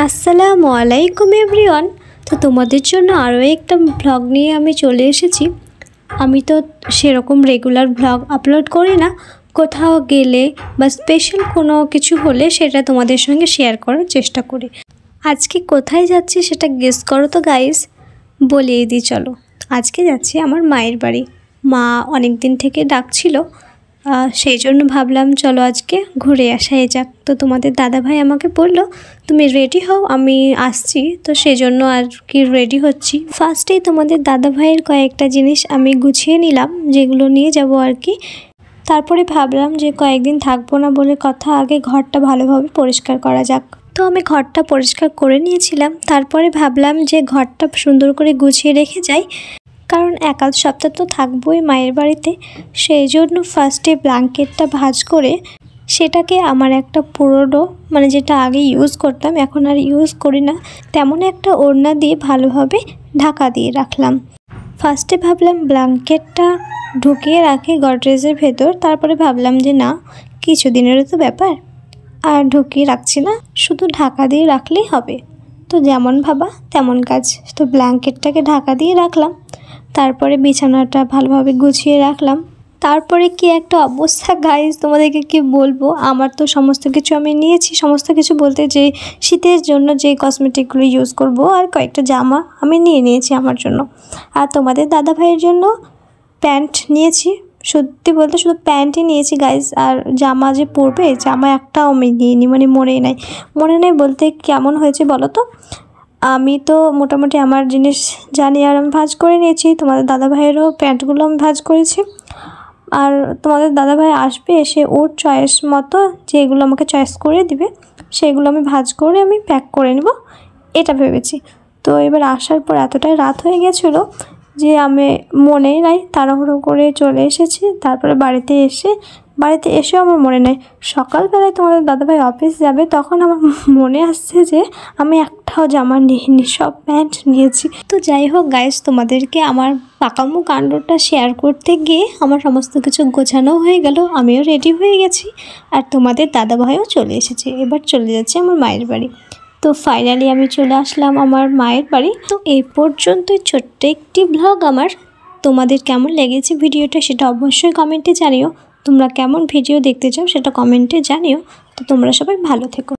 আসসালামু আলাইকুম এভরিওয়ান। তো তোমাদের জন্য আরও একটা ব্লগ নিয়ে আমি চলে এসেছি। আমি তো সেরকম রেগুলার ব্লগ আপলোড করি না, কোথাও গেলে বা স্পেশাল কোনো কিছু হলে সেটা তোমাদের সঙ্গে শেয়ার করার চেষ্টা করি। আজকে কোথায় যাচ্ছি সেটা গেস করো তো গাইস, বলিয়ে দিই চলো। আজকে যাচ্ছি আমার মায়ের বাড়ি। মা অনেক দিন থেকে ডাকছিল, সেই জন্য ভাবলাম চলো আজকে ঘুরে আসাই যাক। তো তোমাদের দাদাভাই আমাকে বললো তুমি রেডি হও, আমি আসছি। তো সেই জন্য আর কি রেডি হচ্ছি। ফার্স্টেই তোমাদের দাদাভাইয়ের কয়েকটা জিনিস আমি গুছিয়ে নিলাম, যেগুলো নিয়ে যাব আর কি। তারপরে ভাবলাম যে কয়েকদিন থাকবো না বলে কথা, আগে ঘরটা ভালোভাবে পরিষ্কার করা যাক। তো আমি ঘরটা পরিষ্কার করে নিয়েছিলাম। তারপরে ভাবলাম যে ঘরটা সুন্দর করে গুছিয়ে রেখে যাই, কারণ এক আধ সপ্তাহ তো থাকবোই মায়ের বাড়িতে। সেই জন্য ফার্স্টে ব্ল্যাঙ্কেটটা ভাঁজ করে সেটাকে আমার একটা পুরনো, মানে যেটা আগে ইউজ করতাম এখন আর ইউজ করি না, তেমন একটা ওড়না দিয়ে ভালোভাবে ঢাকা দিয়ে রাখলাম। ফার্স্টে ভাবলাম ব্ল্যাঙ্কেটটা ঢুকিয়ে রাখি গডরেজের ভেতর, তারপরে ভাবলাম যে না, কিছুদিনেরও তো ব্যাপার, আর ঢুকিয়ে রাখছি না, শুধু ঢাকা দিয়ে রাখলেই হবে। তো যেমন ভাবা তেমন কাজ। তো ব্ল্যাঙ্কেটটাকে ঢাকা দিয়ে রাখলাম, তারপরে বিছানাটা ভালোভাবে গুছিয়ে রাখলাম। তারপরে কি একটা অবস্থা গাইজ, তোমাদেরকে কি বলবো। আমার তো সমস্ত কিছু আমি নিয়েছি, সমস্ত কিছু বলতে যে শীতের জন্য যে কসমেটিকগুলো ইউজ করব আর কয়েকটা জামা আমি নিয়েছি আমার জন্য। আর তোমাদের দাদাভাইয়ের জন্য প্যান্ট নিয়েছি, সত্যি বলতে শুধু প্যান্টই নিয়েছি গাইজ। আর জামা যে পরবে, জামা একটাও আমি নিইনি, মানে মনে নেই বলতে কেমন হয়েছে বলো তো। আমি তো মোটামুটি আমার জিনিস জানি আর আমি ভাঁজ করে নিয়েছি। তোমাদের দাদাভাইয়েরও প্যান্টগুলো আমি ভাঁজ করেছি। আর তোমাদের দাদাভাই আসবে, এসে ওর চয়েস মতো যেগুলো আমাকে চয়েস করে দিবে সেগুলো আমি ভাঁজ করে আমি প্যাক করে নেব, এটা ভেবেছি। তো এবার আসার পর এতটাই রাত হয়ে গেছিলো যে আমি মনেই নাই, তাড়াহুড়ো করে চলে এসেছি। তারপরে বাড়িতে এসেও আমার মনে নেই। সকালবেলায় তোমাদের দাদাভাই অফিস যাবে, তখন আমার মনে আসছে যে আমি একটাও জামা নিইনি, সব প্যান্ট নিয়েছি। তো যাই হোক গাইস, তোমাদেরকে আমার পাকামো কাণ্ডটা শেয়ার করতে গিয়ে আমার সমস্ত কিছু গোছানো হয়ে গেল, আমিও রেডি হয়ে গেছি, আর তোমাদের দাদাভাইও চলে এসেছে। এবার চলে যাচ্ছে আমার মায়ের বাড়ি। তো ফাইনালি আমি চলে আসলাম আমার মায়ের বাড়ি। তো এই পর্যন্তই ছোট্ট একটি ব্লগ আমার। তোমাদের কেমন লেগেছে ভিডিওটা সেটা অবশ্যই কমেন্টে জানিও। তোমরা কেমন ভিডিও দেখতে চাও সেটা কমেন্টে জানিও। তো তোমরা সবাই ভালো থেকো।